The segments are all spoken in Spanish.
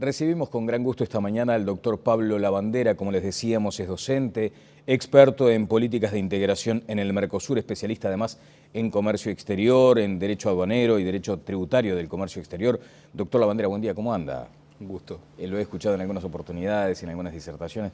Recibimos con gran gusto esta mañana al doctor Pablo Lavandera, como les decíamos, es docente, experto en políticas de integración en el Mercosur, especialista además en comercio exterior, en derecho aduanero y derecho tributario del comercio exterior. Doctor Lavandera, buen día, ¿cómo anda? Un gusto. Lo he escuchado en algunas oportunidades, en algunas disertaciones.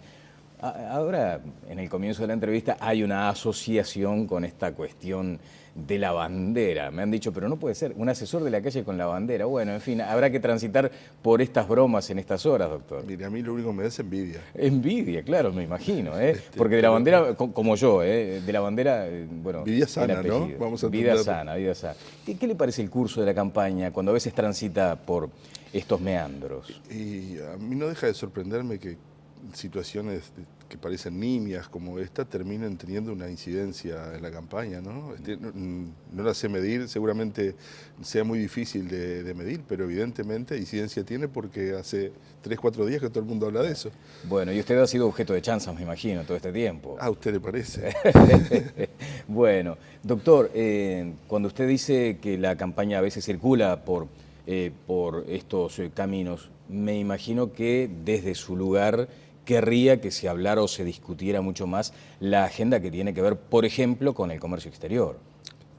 Ahora, en el comienzo de la entrevista, hay una asociación con esta cuestión de la bandera. Me han dicho, pero no puede ser, un asesor de la calle con la bandera. Bueno, en fin, habrá que transitar por estas bromas en estas horas, doctor. Mire, a mí lo único que me da es envidia. Envidia, claro, me imagino, ¿eh? Porque de la bandera, como yo, de la bandera, bueno... Vida sana, ¿no? Vamos a vida sana, vida sana. ¿Qué le parece el curso de la campaña cuando a veces transita por estos meandros? Y a mí no deja de sorprenderme que situaciones que parecen nimias como esta terminen teniendo una incidencia en la campaña, ¿no? No la sé medir, seguramente sea muy difícil de medir, pero evidentemente incidencia tiene porque hace 3, 4 días que todo el mundo habla de eso. Bueno, y usted ha sido objeto de chanzas, me imagino, todo este tiempo. ¿A usted le parece? Bueno, doctor, cuando usted dice que la campaña a veces circula por estos caminos, me imagino que desde su lugar querría que se hablara o se discutiera mucho más la agenda que tiene que ver, por ejemplo, con el comercio exterior.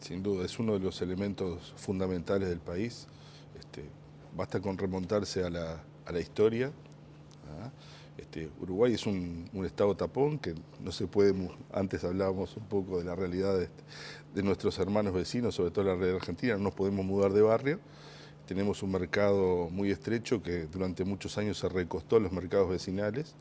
Sin duda, es uno de los elementos fundamentales del país. Basta con remontarse a la historia. Uruguay es un estado tapón que no se puede, antes hablábamos un poco de la realidad de nuestros hermanos vecinos, sobre todo la realidad argentina, no nos podemos mudar de barrio. Tenemos un mercado muy estrecho que durante muchos años se recostó a los mercados vecinales,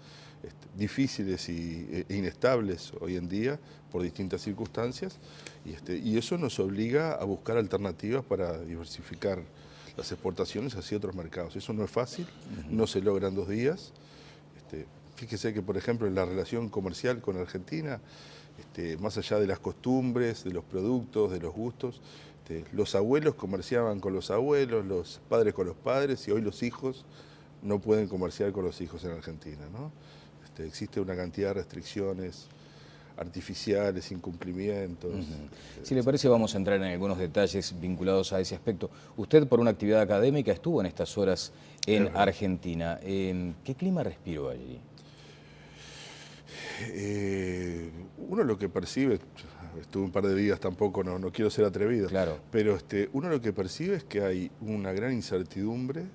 difíciles e inestables hoy en día por distintas circunstancias, y eso nos obliga a buscar alternativas para diversificar las exportaciones hacia otros mercados. Eso no es fácil, no se logra en 2 días. Fíjese que, por ejemplo, en la relación comercial con Argentina, más allá de las costumbres, de los productos, de los gustos, los abuelos comerciaban con los abuelos, los padres con los padres, y hoy los hijos no pueden comerciar con los hijos en Argentina, ¿no? Existe una cantidad de restricciones artificiales, incumplimientos. Si le parece, vamos a entrar en algunos detalles vinculados a ese aspecto. Usted, por una actividad académica, estuvo en estas horas en Argentina. ¿Qué clima respiró allí? Uno lo que percibe, estuve un par de días tampoco, no quiero ser atrevido, claro, pero uno lo que percibe es que hay una gran incertidumbre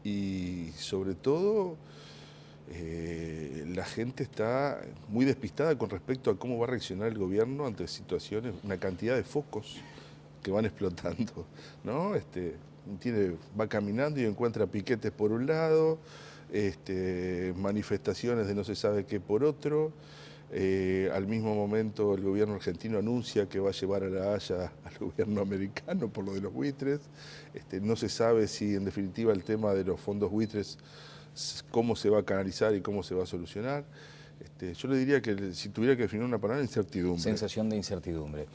y sobre todo la gente está muy despistada con respecto a cómo va a reaccionar el gobierno ante situaciones, una cantidad de focos que van explotando, ¿no? Va caminando y encuentra piquetes por un lado, manifestaciones de no se sabe qué por otro. Al mismo momento el gobierno argentino anuncia que va a llevar a La Haya al gobierno americano por lo de los buitres. No se sabe si en definitiva el tema de los fondos buitres, cómo se va a canalizar y cómo se va a solucionar. Yo le diría que si tuviera que definir una palabra, incertidumbre. Sensación de incertidumbre.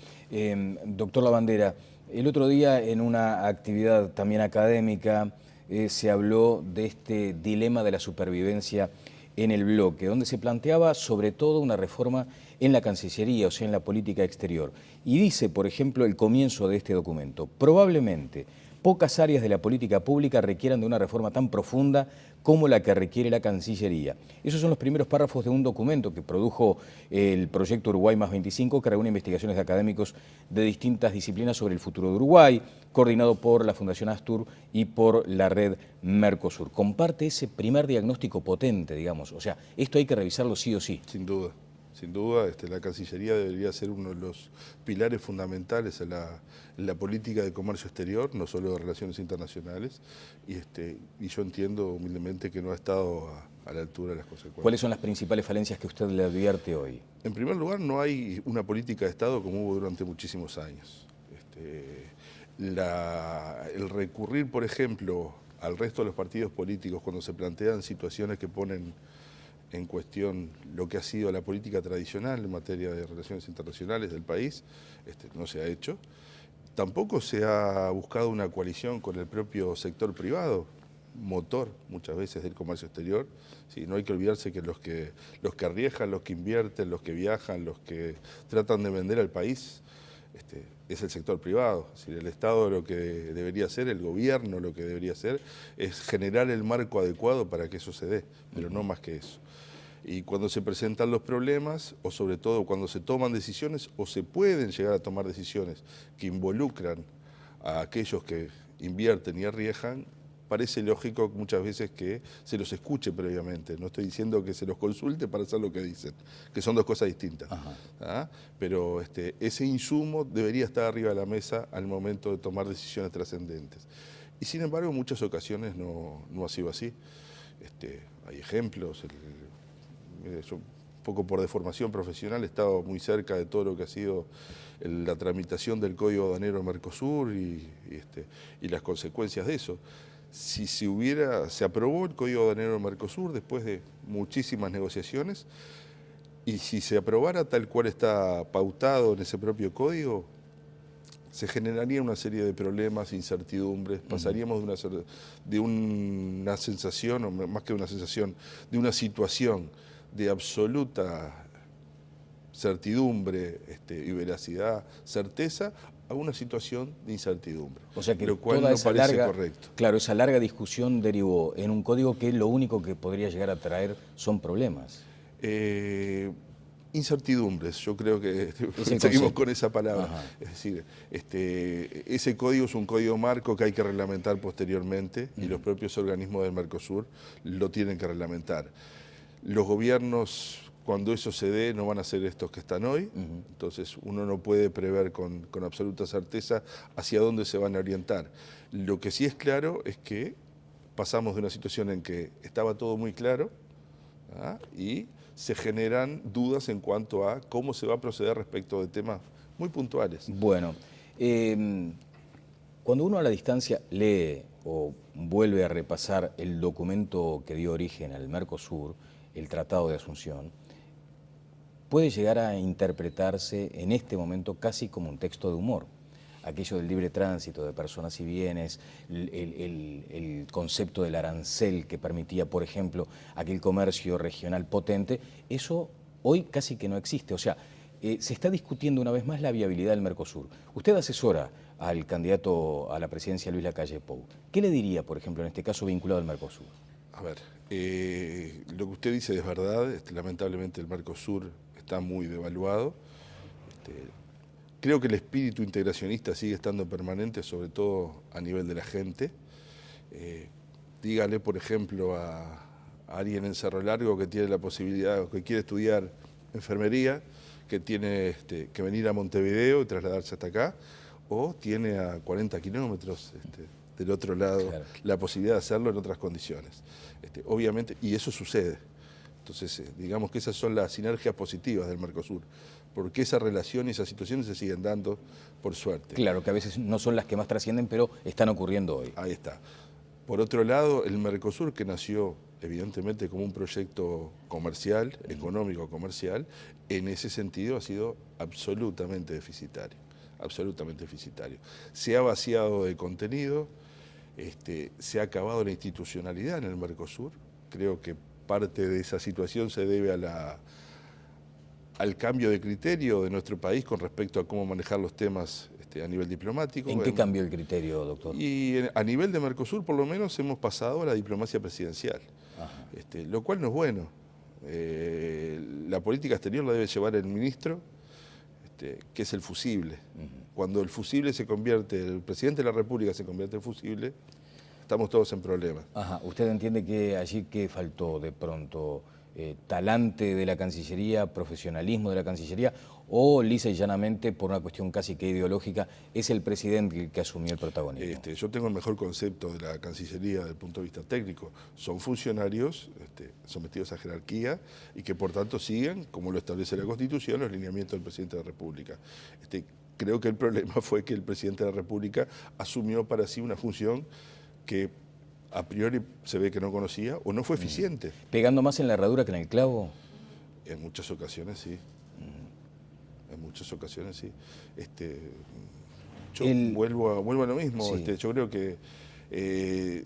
Doctor Lavandera, el otro día en una actividad también académica se habló de este dilema de la supervivencia en el bloque, donde se planteaba sobre todo una reforma en la Cancillería, o sea, en la política exterior. Y dice, por ejemplo, el comienzo de este documento: probablemente pocas áreas de la política pública requieran de una reforma tan profunda como la que requiere la Cancillería. Esos son los primeros párrafos de un documento que produjo el proyecto Uruguay +25, que reúne investigaciones de académicos de distintas disciplinas sobre el futuro de Uruguay, coordinado por la Fundación Astur y por la red Mercosur. Comparte ese primer diagnóstico potente, digamos. O sea, esto hay que revisarlo sí o sí. Sin duda. Sin duda, la Cancillería debería ser uno de los pilares fundamentales en la política de comercio exterior, no solo de relaciones internacionales, y yo entiendo humildemente que no ha estado a la altura de las consecuencias. ¿Cuáles son las principales falencias que usted le advierte hoy? En primer lugar, no hay una política de Estado como hubo durante muchísimos años. El recurrir, por ejemplo, al resto de los partidos políticos cuando se plantean situaciones que ponen en cuestión lo que ha sido la política tradicional en materia de relaciones internacionales del país, no se ha hecho. Tampoco se ha buscado una coalición con el propio sector privado, motor muchas veces del comercio exterior. Sí, no hay que olvidarse que los que arriesgan, los que invierten, los que viajan, los que tratan de vender al país, es el sector privado. Es decir, el Estado lo que debería hacer, el gobierno lo que debería hacer es generar el marco adecuado para que eso se dé, pero no más que eso. Y cuando se presentan los problemas, o sobre todo cuando se toman decisiones, o se pueden llegar a tomar decisiones que involucran a aquellos que invierten y arriesgan, parece lógico muchas veces que se los escuche previamente. No estoy diciendo que se los consulte para hacer lo que dicen, que son dos cosas distintas. ¿Ah? Pero ese insumo debería estar arriba de la mesa al momento de tomar decisiones trascendentes. Y sin embargo, en muchas ocasiones no ha sido así. Hay ejemplos. Yo, un poco por deformación profesional, he estado muy cerca de todo lo que ha sido la tramitación del Código Aduanero Mercosur y las consecuencias de eso. Si se aprobó el Código Aduanero Mercosur después de muchísimas negociaciones, y si se aprobara tal cual está pautado en ese propio código, se generaría una serie de problemas, incertidumbres, pasaríamos de una sensación, o más que una sensación, de una situación de absoluta certidumbre y veracidad, certeza, a una situación de incertidumbre. O sea que lo cual toda no esa parece larga, correcto. Claro, esa larga discusión derivó en un código que lo único que podría llegar a traer son problemas. Incertidumbres, yo creo que seguimos con esa palabra. Ajá. Es decir, ese código es un código marco que hay que reglamentar posteriormente y los propios organismos del Mercosur lo tienen que reglamentar. Los gobiernos, cuando eso se dé, no van a ser estos que están hoy, entonces uno no puede prever con absoluta certeza hacia dónde se van a orientar. Lo que sí es claro es que pasamos de una situación en que estaba todo muy claro, y se generan dudas en cuanto a cómo se va a proceder respecto de temas muy puntuales. Bueno, cuando uno a la distancia lee o vuelve a repasar el documento que dio origen al Mercosur, el Tratado de Asunción, puede llegar a interpretarse en este momento casi como un texto de humor. Aquello del libre tránsito de personas y bienes, el concepto del arancel que permitía, por ejemplo, aquel comercio regional potente, eso hoy casi que no existe. O sea, se está discutiendo una vez más la viabilidad del Mercosur. Usted asesora al candidato a la presidencia Luis Lacalle Pou. ¿Qué le diría, por ejemplo, en este caso vinculado al Mercosur? A ver, lo que usted dice es verdad. Lamentablemente el Mercosur está muy devaluado. Creo que el espíritu integracionista sigue estando permanente, sobre todo a nivel de la gente. Dígale, por ejemplo, a alguien en Cerro Largo que tiene la posibilidad, o que quiere estudiar enfermería, que tiene que venir a Montevideo y trasladarse hasta acá, o tiene a 40 kilómetros del otro lado, claro, la posibilidad de hacerlo en otras condiciones. Obviamente, y eso sucede. Entonces, digamos que esas son las sinergias positivas del Mercosur, porque esa relación y esas situaciones se siguen dando, por suerte. Claro, que a veces no son las que más trascienden, pero están ocurriendo hoy. Ahí está. Por otro lado, el Mercosur, que nació evidentemente como un proyecto comercial, económico comercial, en ese sentido ha sido absolutamente deficitario, absolutamente deficitario. Se ha vaciado de contenido, se ha acabado la institucionalidad en el Mercosur. Creo que parte de esa situación se debe al cambio de criterio de nuestro país con respecto a cómo manejar los temas a nivel diplomático. ¿En qué cambió el criterio, doctor? Y a nivel de Mercosur, por lo menos, hemos pasado a la diplomacia presidencial, lo cual no es bueno. La política exterior la debe llevar el ministro, que es el fusible. Cuando el fusible se convierte, el presidente de la República se convierte en fusible, estamos todos en problemas. Ajá. ¿Usted entiende que allí qué faltó de pronto? ¿Talante de la Cancillería, profesionalismo de la Cancillería, o lisa y llanamente, por una cuestión casi que ideológica, es el presidente el que asumió el protagonismo? Yo tengo el mejor concepto de la Cancillería desde el punto de vista técnico. Son funcionarios sometidos a jerarquía y que por tanto siguen, como lo establece la Constitución, los lineamientos del presidente de la República. Creo que el problema fue que el presidente de la República asumió para sí una función que a priori se ve que no conocía o no fue eficiente. ¿Pegando más en la herradura que en el clavo? En muchas ocasiones sí. En muchas ocasiones sí. Yo vuelvo a lo mismo. Sí. Yo creo que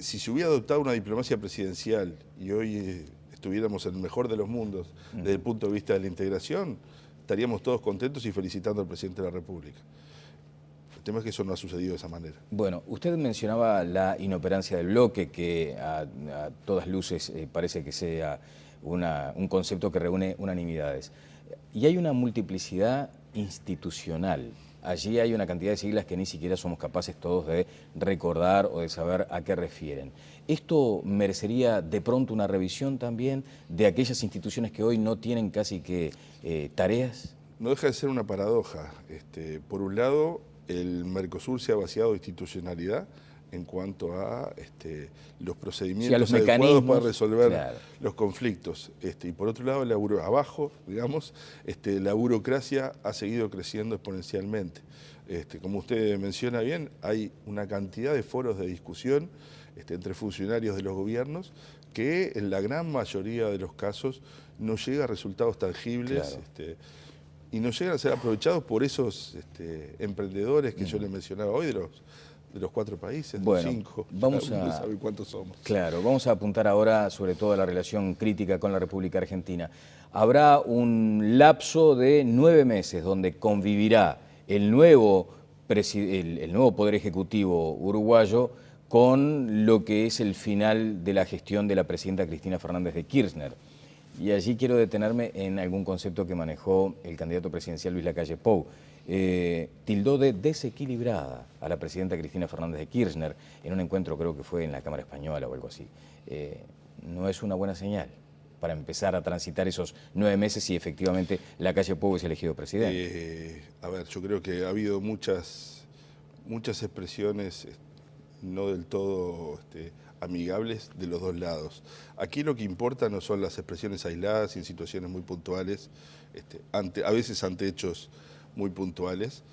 si se hubiera adoptado una diplomacia presidencial y hoy estuviéramos en el mejor de los mundos desde el punto de vista de la integración, estaríamos todos contentos y felicitando al presidente de la República. tema es que eso no ha sucedido de esa manera. Bueno, usted mencionaba la inoperancia del bloque, que a todas luces parece que sea un concepto que reúne unanimidades. Y hay una multiplicidad institucional. Allí hay una cantidad de siglas que ni siquiera somos capaces todos de recordar o de saber a qué refieren. ¿Esto merecería de pronto una revisión también de aquellas instituciones que hoy no tienen casi que tareas? No deja de ser una paradoja. Por un lado, el Mercosur se ha vaciado de institucionalidad en cuanto a los procedimientos los adecuados mecanismos para resolver claro. los conflictos. Y por otro lado, abajo, digamos, la burocracia ha seguido creciendo exponencialmente. Como usted menciona bien, hay una cantidad de foros de discusión entre funcionarios de los gobiernos que en la gran mayoría de los casos no llega a resultados tangibles. Claro. Y no llegan a ser aprovechados por esos emprendedores que yo les mencionaba hoy, de los 4 países, bueno, de los 5, vamos no sabe cuántos somos. Claro, vamos a apuntar ahora sobre todo a la relación crítica con la República Argentina. Habrá un lapso de 9 meses donde convivirá el nuevo Poder Ejecutivo uruguayo con lo que es el final de la gestión de la presidenta Cristina Fernández de Kirchner. Y allí quiero detenerme en algún concepto que manejó el candidato presidencial Luis Lacalle Pou. Tildó de desequilibrada a la presidenta Cristina Fernández de Kirchner en un encuentro, creo que fue en la Cámara Española o algo así. No es una buena señal para empezar a transitar esos 9 meses si efectivamente Lacalle Pou es elegido presidente. A ver, yo creo que ha habido muchas expresiones no del todo amigables de los dos lados. Aquí lo que importa no son las expresiones aisladas y en situaciones muy puntuales, a veces ante hechos muy puntuales,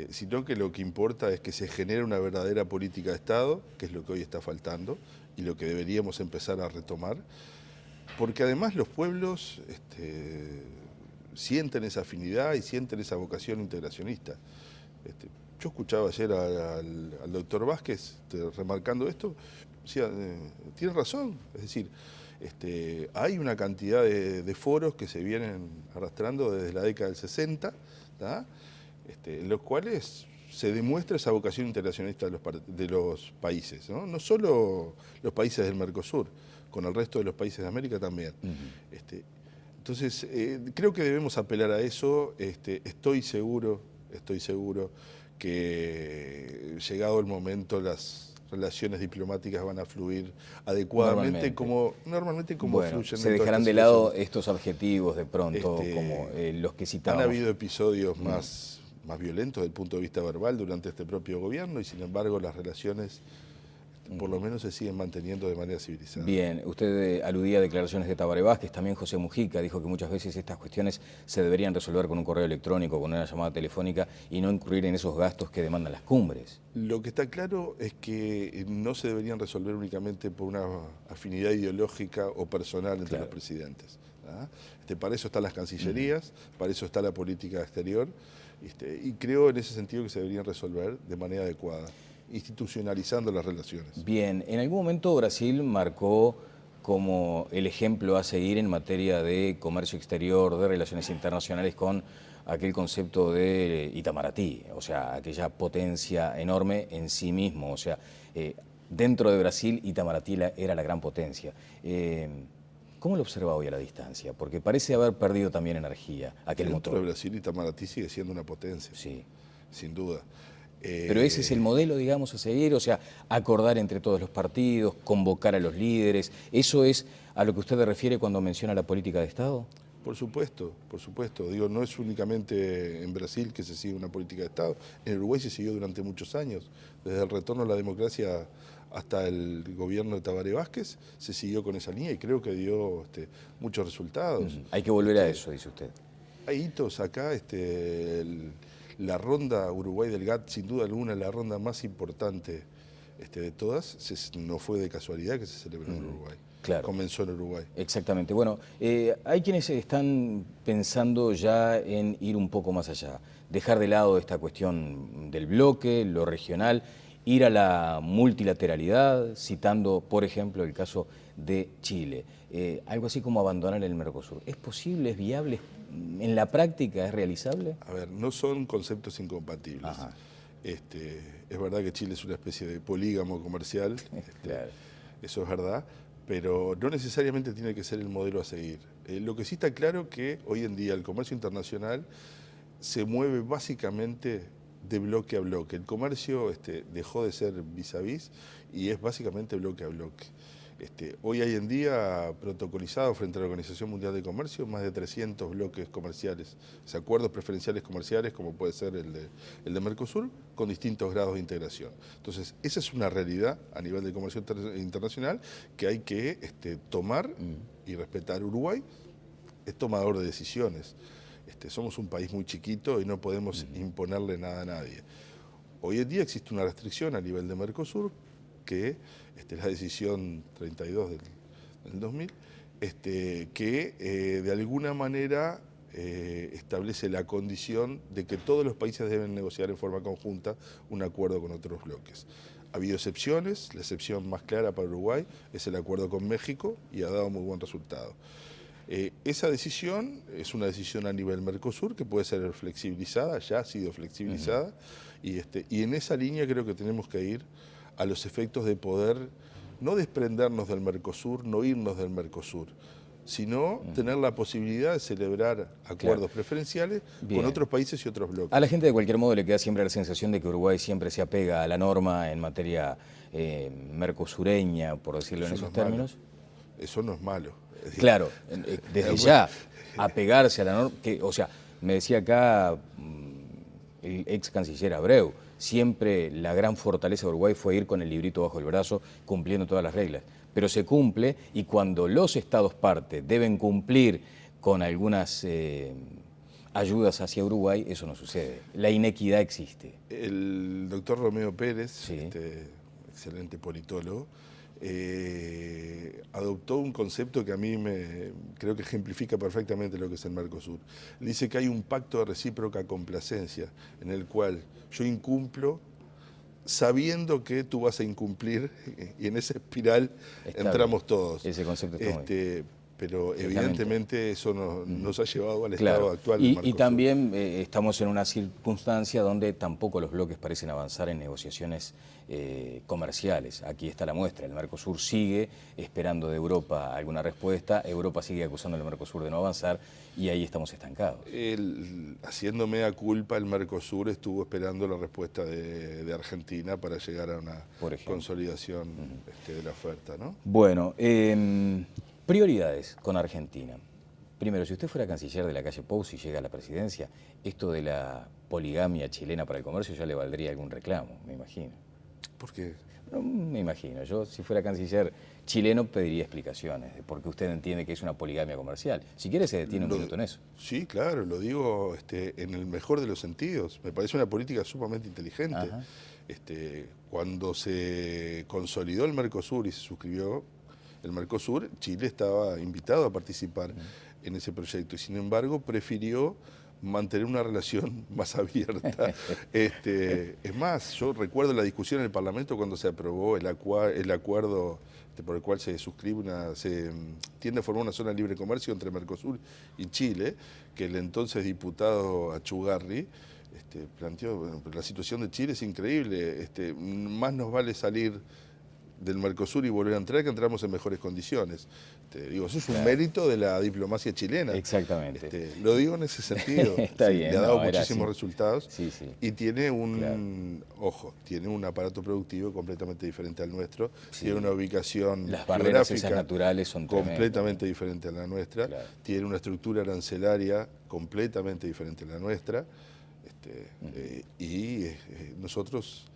sino que lo que importa es que se genere una verdadera política de Estado, que es lo que hoy está faltando y lo que deberíamos empezar a retomar, porque además los pueblos sienten esa afinidad y sienten esa vocación integracionista. Yo escuchaba ayer al doctor Vázquez remarcando esto, decía, tiene razón, es decir, hay una cantidad de foros que se vienen arrastrando desde la década del 60, en los cuales se demuestra esa vocación internacionalista de los países, ¿no? No solo los países del Mercosur, con el resto de los países de América también. Entonces, creo que debemos apelar a eso. Estoy seguro que llegado el momento las relaciones diplomáticas van a fluir adecuadamente normalmente como bueno, fluyen. Se dejarán de lado estos adjetivos de pronto, como los que citábamos. Han habido episodios más violentos desde el punto de vista verbal durante este propio gobierno y sin embargo las relaciones por lo menos se siguen manteniendo de manera civilizada. Bien, usted aludía a declaraciones de Tabaré Vázquez, también José Mujica dijo que muchas veces estas cuestiones se deberían resolver con un correo electrónico, con una llamada telefónica y no incurrir en esos gastos que demandan las cumbres. Lo que está claro es que no se deberían resolver únicamente por una afinidad ideológica o personal entre los presidentes. Para eso están las cancillerías, para eso está la política exterior, y creo en ese sentido que se deberían resolver de manera adecuada, institucionalizando las relaciones. Bien, en algún momento Brasil marcó como el ejemplo a seguir en materia de comercio exterior, de relaciones internacionales con aquel concepto de Itamaraty, o sea, aquella potencia enorme en sí mismo, o sea, dentro de Brasil Itamaraty era la gran potencia. ¿Cómo lo observa hoy a la distancia? Porque parece haber perdido también energía aquel Dentro motor. de Brasil Itamaraty sigue siendo una potencia, sí, sin duda. Pero ese es el modelo, digamos, a seguir, o sea, acordar entre todos los partidos, convocar a los líderes. ¿Eso es a lo que usted se refiere cuando menciona la política de Estado? Por supuesto, por supuesto. Digo, no es únicamente en Brasil que se sigue una política de Estado. En Uruguay se siguió durante muchos años. Desde el retorno a la democracia hasta el gobierno de Tabaré Vázquez se siguió con esa línea y creo que dio muchos resultados. Hay que volver a eso, dice usted. Hay hitos acá, la ronda Uruguay del GATT, sin duda alguna, la ronda más importante de todas, no fue de casualidad que se celebró en Uruguay. Claro. Comenzó en Uruguay. Exactamente. Bueno, hay quienes están pensando ya en ir un poco más allá, dejar de lado esta cuestión del bloque, lo regional, ir a la multilateralidad, citando, por ejemplo, el caso de Chile. Algo así como abandonar el Mercosur. ¿Es posible, es viable, en la práctica es realizable? A ver, no son conceptos incompatibles. Ajá. Es verdad que Chile es una especie de polígamo comercial, Claro. eso es verdad, pero no necesariamente tiene que ser el modelo a seguir. Lo que sí está claro que hoy en día el comercio internacional se mueve básicamente de bloque a bloque. El comercio dejó de ser vis a vis y es básicamente bloque a bloque. Hoy en día, protocolizado frente a la Organización Mundial de Comercio, más de 300 bloques comerciales, o sea, acuerdos preferenciales comerciales, como puede ser el de Mercosur, con distintos grados de integración. Entonces, esa es una realidad a nivel de comercio internacional que hay que tomar y respetar. Uruguay es tomador de decisiones. Somos un país muy chiquito y no podemos imponerle nada a nadie. Hoy en día existe una restricción a nivel de Mercosur, que es la decisión 32 del 2000, que de alguna manera establece la condición de que todos los países deben negociar en forma conjunta un acuerdo con otros bloques. Ha habido excepciones, la excepción más clara para Uruguay es el acuerdo con México y ha dado muy buen resultado. Esa decisión es una decisión a nivel Mercosur que puede ser flexibilizada, ya ha sido flexibilizada, y en esa línea creo que tenemos que ir a los efectos de poder no desprendernos del Mercosur, no irnos del Mercosur, sino tener la posibilidad de celebrar acuerdos preferenciales con otros países y otros bloques. A la gente de cualquier modo le queda siempre la sensación de que Uruguay siempre se apega a la norma en materia mercosureña, por decirlo en esos términos. Eso no es malo. Claro, desde ya, apegarse a la norma, o sea, me decía acá el ex canciller Abreu, siempre la gran fortaleza de Uruguay fue ir con el librito bajo el brazo, cumpliendo todas las reglas. Pero se cumple, y cuando los estados parte deben cumplir con algunas ayudas hacia Uruguay, eso no sucede. La inequidad existe. El doctor Romeo Pérez, Sí. Excelente politólogo, adoptó un concepto que a mí creo que ejemplifica perfectamente lo que es el Mercosur. Dice que hay un pacto de recíproca complacencia en el cual yo incumplo sabiendo que tú vas a incumplir, y en esa espiral entramos todos. Ese concepto está muy bien. Pero evidentemente eso nos ha llevado al Claro. estado actual del Mercosur. Y también estamos en una circunstancia donde tampoco los bloques parecen avanzar en negociaciones comerciales. Aquí está la muestra, el Mercosur sigue esperando de Europa alguna respuesta, Europa sigue acusando al Mercosur de no avanzar y ahí estamos estancados. Haciendo mea culpa, el Mercosur estuvo esperando la respuesta de Argentina para llegar a una consolidación de la oferta, ¿no? Bueno, prioridades con Argentina. Primero, si usted fuera canciller de la calle Pou y llega a la presidencia, esto de la poligamia chilena para el comercio ya le valdría algún reclamo, me imagino. ¿Por qué? No, me imagino. Yo, si fuera canciller chileno, pediría explicaciones de por qué usted entiende que es una poligamia comercial. Si quiere, se detiene un minuto en eso. Sí, claro, lo digo en el mejor de los sentidos. Me parece una política sumamente inteligente. Ajá. Cuando se consolidó el Mercosur y se suscribió el Mercosur, Chile estaba invitado a participar en ese proyecto y sin embargo prefirió mantener una relación más abierta. Es más, yo recuerdo la discusión en el Parlamento cuando se aprobó el acuerdo por el cual se suscribe se tiende a formar una zona de libre comercio entre Mercosur y Chile, que el entonces diputado Achugarri planteó, bueno, la situación de Chile es increíble, más nos vale salir del Mercosur y volver a entrar, que entramos en mejores condiciones. Digo, eso es un mérito de la diplomacia chilena. Exactamente. Lo digo en ese sentido. Está bien, le ha dado muchísimos resultados y tiene tiene un aparato productivo completamente diferente al nuestro, tiene una ubicación las barreras esas naturales son completamente diferente a la nuestra, tiene una estructura arancelaria completamente diferente a la nuestra, y nosotros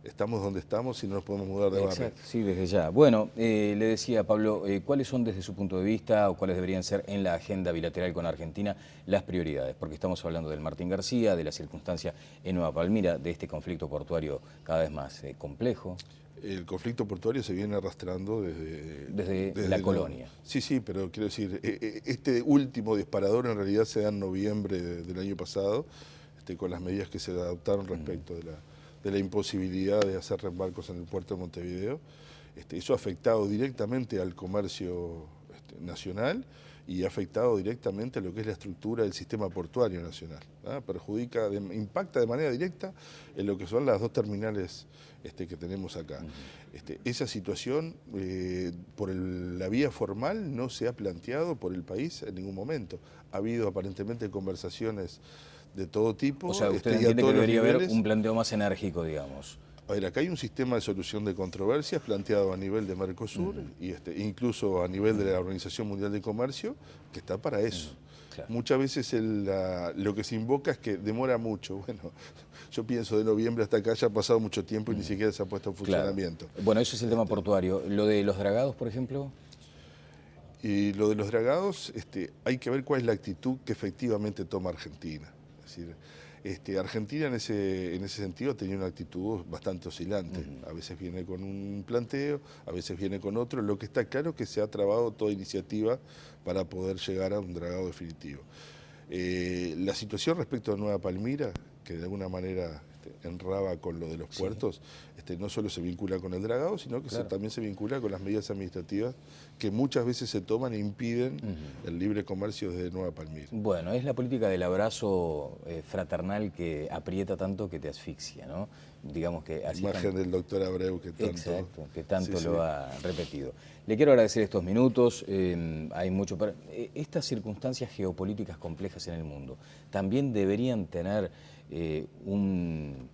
estamos donde estamos y no nos podemos mudar de barrio. Exacto, sí, desde ya. Bueno, le decía Pablo, ¿cuáles son desde su punto de vista o cuáles deberían ser en la agenda bilateral con Argentina las prioridades? Porque estamos hablando del Martín García, de la circunstancia en Nueva Palmira, de este conflicto portuario cada vez más complejo. El conflicto portuario se viene arrastrando desde la colonia. Sí, pero quiero decir, este último disparador en realidad se da en noviembre del año pasado, con las medidas que se adoptaron respecto de la imposibilidad de hacer reembarcos en el puerto de Montevideo. Eso ha afectado directamente al comercio nacional y ha afectado directamente a lo que es la estructura del sistema portuario nacional. Perjudica, impacta de manera directa en lo que son las 2 terminales que tenemos acá. Esa situación, por la vía formal, no se ha planteado por el país en ningún momento. Ha habido aparentemente conversaciones de todo tipo. O sea, usted entiende que debería haber un planteo más enérgico, digamos. A ver, acá hay un sistema de solución de controversias planteado a nivel de Mercosur y incluso a nivel de la Organización Mundial de Comercio, que está para eso. Claro. Muchas veces lo que se invoca es que demora mucho. Bueno, yo pienso de noviembre hasta acá ya ha pasado mucho tiempo y ni siquiera se ha puesto en funcionamiento. Claro. Bueno, eso es el tema portuario. ¿Lo de los dragados, por ejemplo? Y lo de los dragados, hay que ver cuál es la actitud que efectivamente toma Argentina. Es decir, Argentina en ese sentido tenía una actitud bastante oscilante. A veces viene con un planteo, a veces viene con otro. Lo que está claro es que se ha trabado toda iniciativa para poder llegar a un dragado definitivo. La situación respecto a Nueva Palmira, que de alguna manera enraba con lo de los puertos, no solo se vincula con el dragado, sino que también se vincula con las medidas administrativas que muchas veces se toman e impiden el libre comercio desde Nueva Palmira. Bueno, es la política del abrazo fraternal que aprieta tanto que te asfixia, ¿no? Digamos que así imagen del doctor Abreu que tanto, exacto, que tanto lo ha repetido. Le quiero agradecer estos minutos, hay mucho para... Estas circunstancias geopolíticas complejas en el mundo también deberían tener un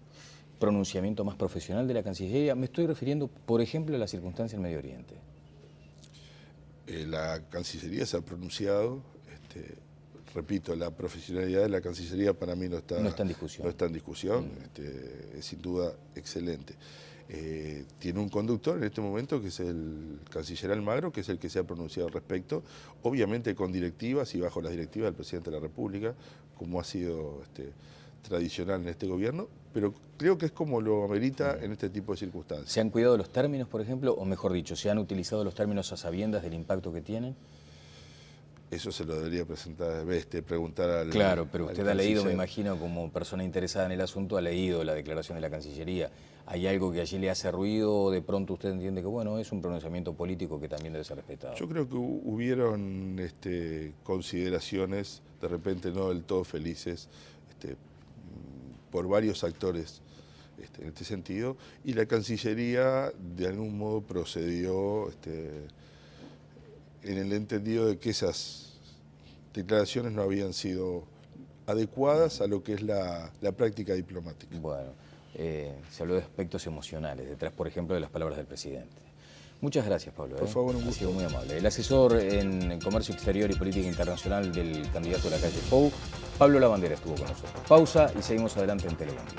pronunciamiento más profesional de la Cancillería. Me estoy refiriendo, por ejemplo, a la circunstancia en Medio Oriente. La Cancillería se ha pronunciado, repito, la profesionalidad de la Cancillería para mí no está en discusión. No está en discusión, es sin duda excelente. Tiene un conductor en este momento que es el canciller Almagro, que es el que se ha pronunciado al respecto, obviamente con directivas y bajo las directivas del presidente de la República, como ha sido tradicional en este gobierno, pero creo que es como lo amerita en este tipo de circunstancias. ¿Se han cuidado los términos, por ejemplo, o mejor dicho, se han utilizado los términos a sabiendas del impacto que tienen? Eso se lo debería preguntar al... Claro, pero usted ha leído, me imagino, como persona interesada en el asunto, ha leído la declaración de la Cancillería. ¿Hay algo que allí le hace ruido o de pronto usted entiende que, bueno, es un pronunciamiento político que también debe ser respetado? Yo creo que hubieron consideraciones, de repente no del todo felices, por varios actores en este sentido, y la Cancillería de algún modo procedió en el entendido de que esas declaraciones no habían sido adecuadas a lo que es la práctica diplomática. Bueno, se habló de aspectos emocionales, detrás, por ejemplo, de las palabras del presidente. Muchas gracias, Pablo. Por favor, un gusto. Ha sido muy amable. El asesor en Comercio Exterior y Política Internacional del candidato de la calle Pou, Pablo Lavandera, estuvo con nosotros. Pausa y seguimos adelante en Telemundo.